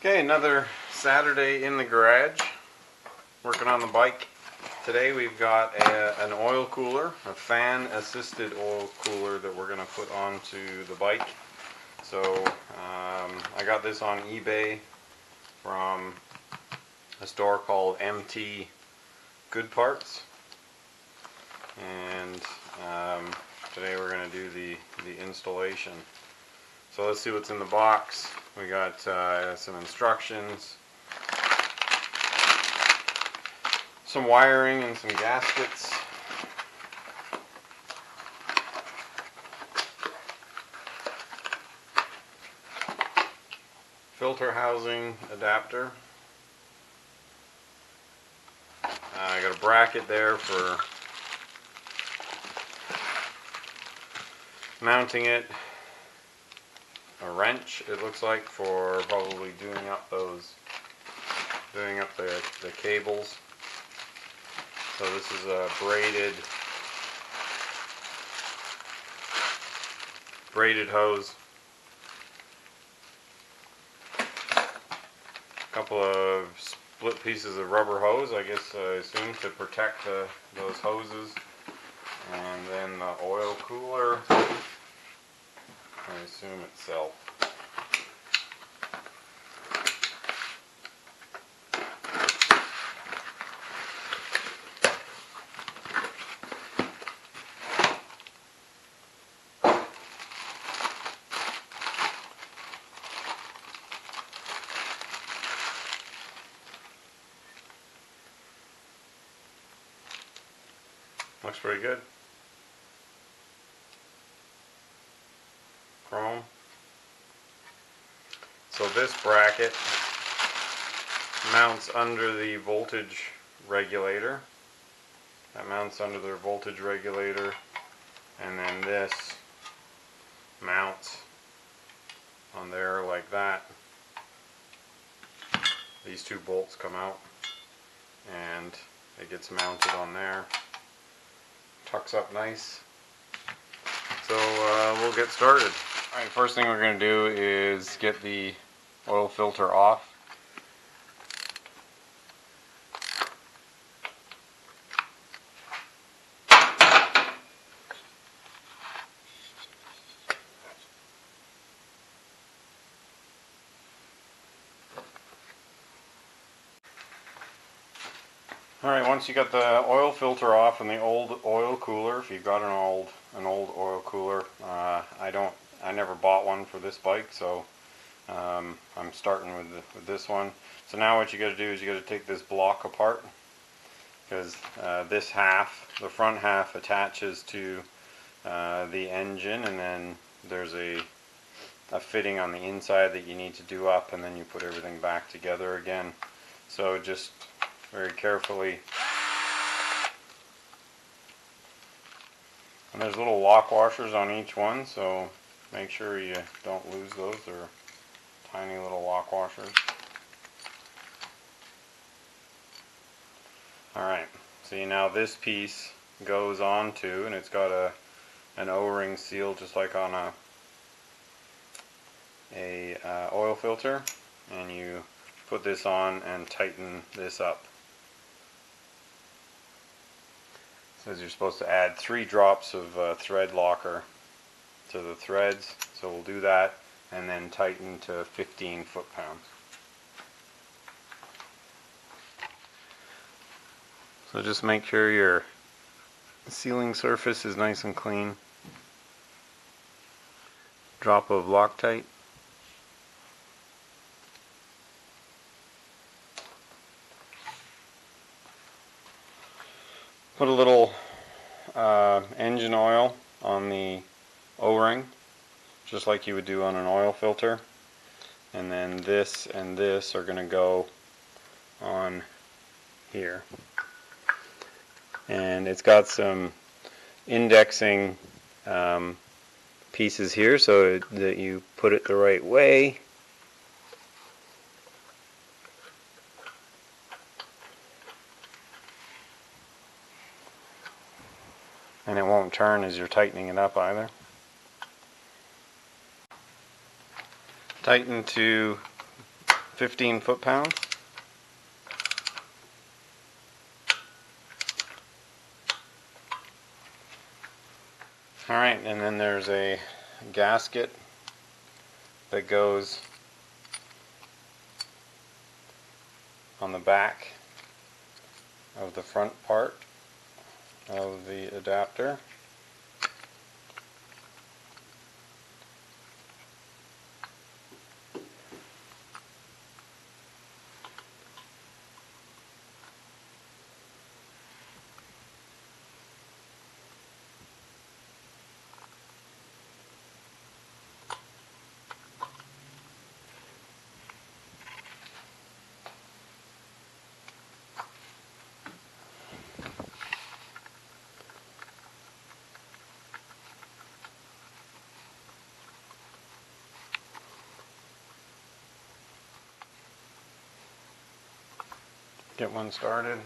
Okay, another Saturday in the garage, working on the bike. Today we've got an oil cooler, a fan-assisted oil cooler that we're going to put onto the bike. So I got this on eBay from a store called MT Good Parts, and today we're going to do the installation. So let's see what's in the box. We got some instructions, some wiring and some gaskets. Filter housing adapter. I got a bracket there for mounting it. A wrench, it looks like, for probably doing up the cables. So this is a braided hose. A couple of split pieces of rubber hose, I guess I assume, to protect those hoses. And then the oil cooler, I assume itself. Looks pretty good. Chrome. So this bracket mounts under the voltage regulator. That mounts under the voltage regulator, and then this mounts on there like that. These two bolts come out and it gets mounted on there. Tucks up nice. So we'll get started. Alright, first thing we're going to do is get the oil filter off. Alright, once you got the oil filter off in the old oil cooler, if you've got an old oil cooler, I never bought one for this bike, so I'm starting with this one. So now what you got to do is you got to take this block apart, because this half, the front half, attaches to the engine, and then there's a fitting on the inside that you need to do up, and then you put everything back together again. So just very carefully. And there's little lock washers on each one, so make sure you don't lose those. They're tiny little lock washers. Alright, see, now this piece goes onto, and it's got an O-ring seal just like on a oil filter, and you put this on and tighten this up. Says you're supposed to add 3 drops of thread locker to the threads, so we'll do that, and then tighten to 15 foot-pounds. So just make sure your sealing surface is nice and clean. Drop of Loctite. Put a little engine oil on the O-ring, just like you would do on an oil filter. And then this and this are going to go on here. And it's got some indexing pieces here so that you put it the right way. And it won't turn as you're tightening it up either. Tighten to 15 foot-pounds. Alright, and then there's a gasket that goes on the back of the front part of the adapter. Get one started.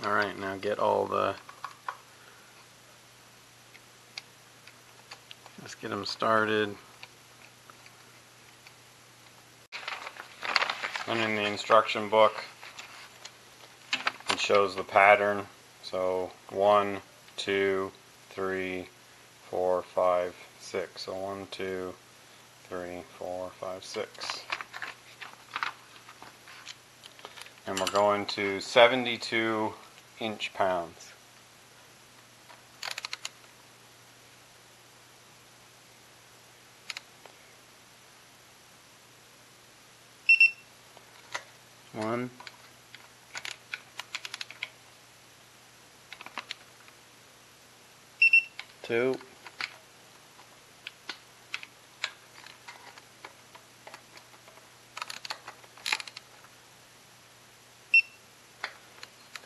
Alright, now get all the... Let's get them started. And in the instruction book, it shows the pattern. So 1, 2, 3, 4, 5, 6. So 1, 2, 3, 4, 5, 6. And we're going to 72 inch-pounds. One, two,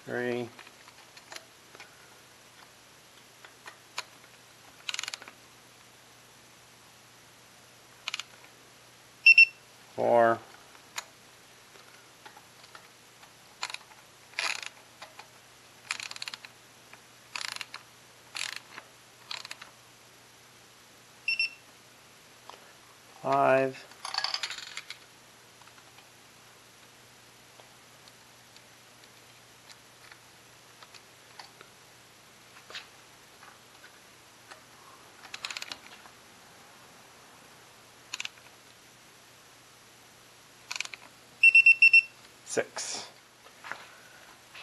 three, four, five, six.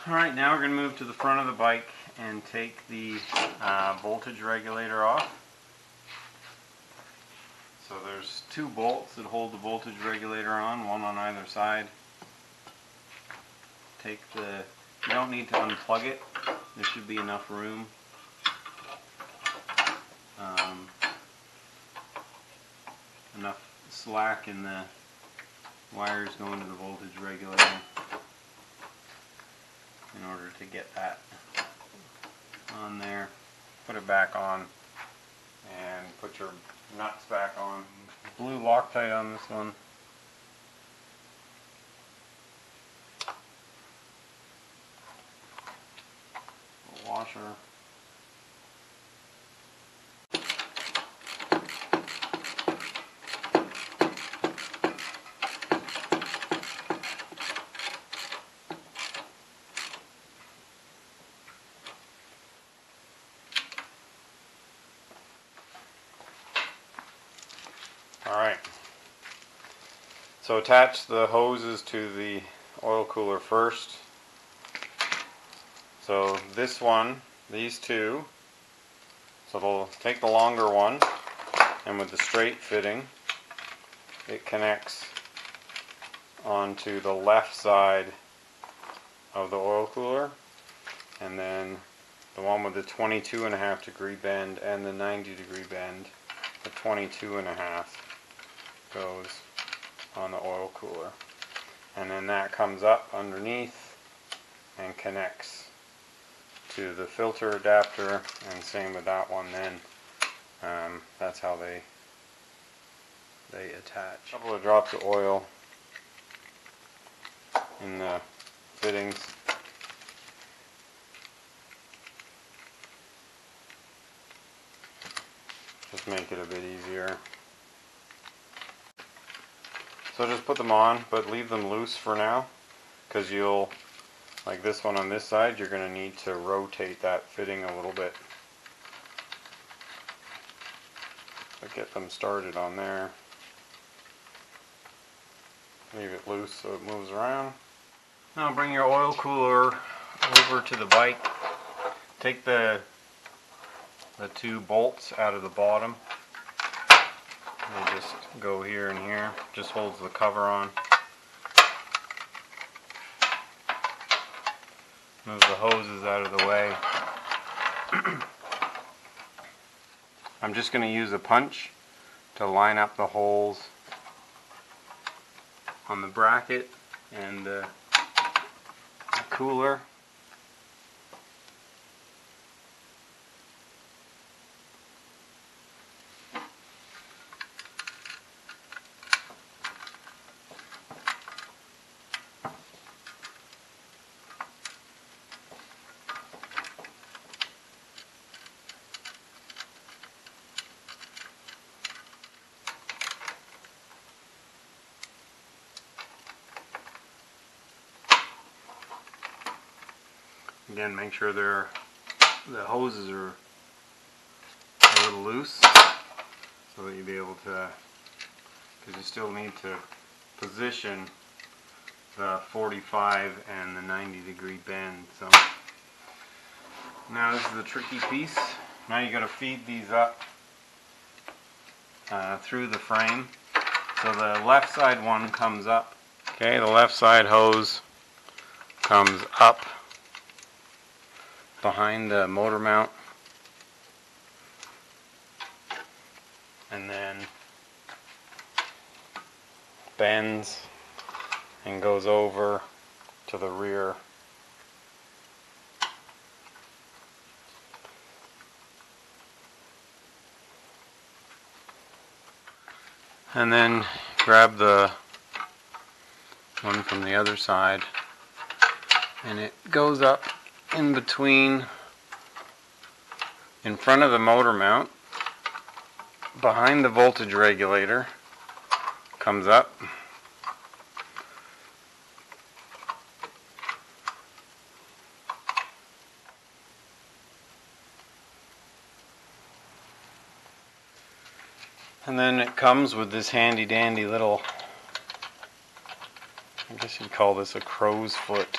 Alright, now we're going to move to the front of the bike and take the voltage regulator off. So there's two bolts that hold the voltage regulator on, one on either side. You don't need to unplug it, there should be enough room. Enough slack in the wires going to the voltage regulator in order to get that on there. Put it back on and put your nuts back on. Blue Loctite on this one. A washer. Alright, so attach the hoses to the oil cooler first. So this one, these two, so they'll take the longer one, and with the straight fitting, it connects onto the left side of the oil cooler, and then the one with the 22.5 degree bend and the 90-degree bend, the 22.5 goes on the oil cooler, and then that comes up underneath and connects to the filter adapter, and same with that one. Then that's how they attach. A couple of drops of oil in the fittings. Just make it a bit easier. So just put them on, but leave them loose for now, because you'll, like this one on this side, you're going to need to rotate that fitting a little bit. But get them started on there. Leave it loose so it moves around. Now bring your oil cooler over to the bike. Take the two bolts out of the bottom. They just go here and here. Just holds the cover on. Move the hoses out of the way. I'm just going to use a punch to line up the holes on the bracket and the cooler. Again, make sure the hoses are a little loose so that you'll be able to, because you still need to position the 45 and the 90-degree bend. So now this is the tricky piece. Now you got to feed these up through the frame. So the left side one comes up. Okay, the left side hose comes up behind the motor mount, and then bends and goes over to the rear. And then grab the one from the other side, and it goes up in between, in front of the motor mount, behind the voltage regulator, comes up, and then it comes with this handy dandy little, I guess you'd call this a crow's foot.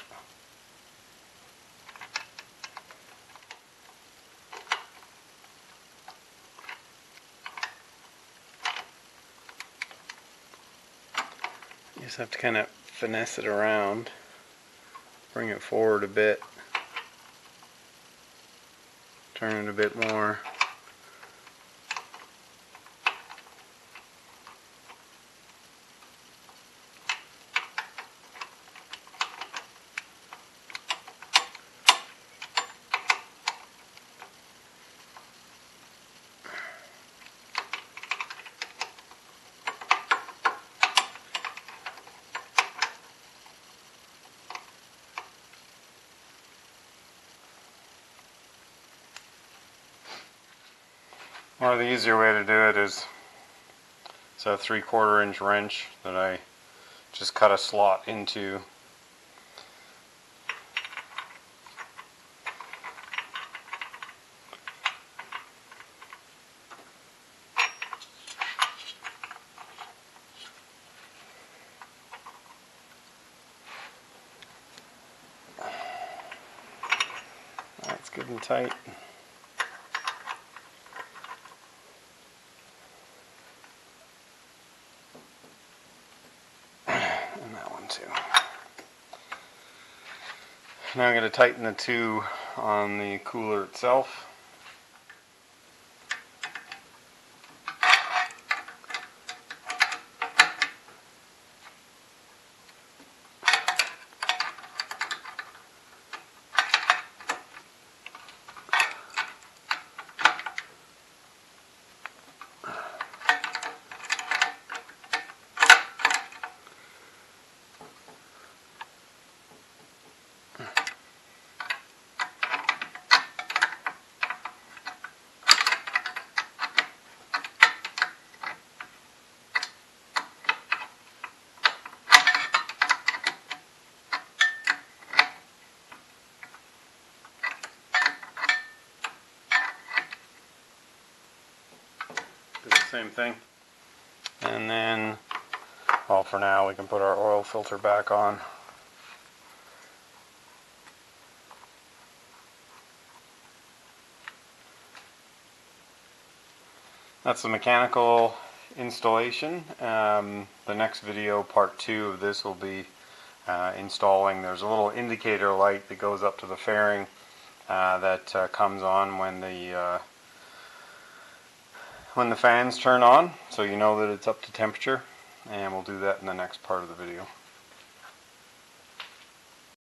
You just have to kind of finesse it around, bring it forward a bit, turn it a bit more. Or the easier way to do it is, it's a 3/4 inch wrench that I just cut a slot into. That's good and tight. Now I'm going to tighten the two on the cooler itself. same thing. And then, well, for now we can put our oil filter back on. That's the mechanical installation. The next video, part 2 of this, will be installing. There's a little indicator light that goes up to the fairing that comes on when the fans turn on, so you know that it's up to temperature, and we'll do that in the next part of the video.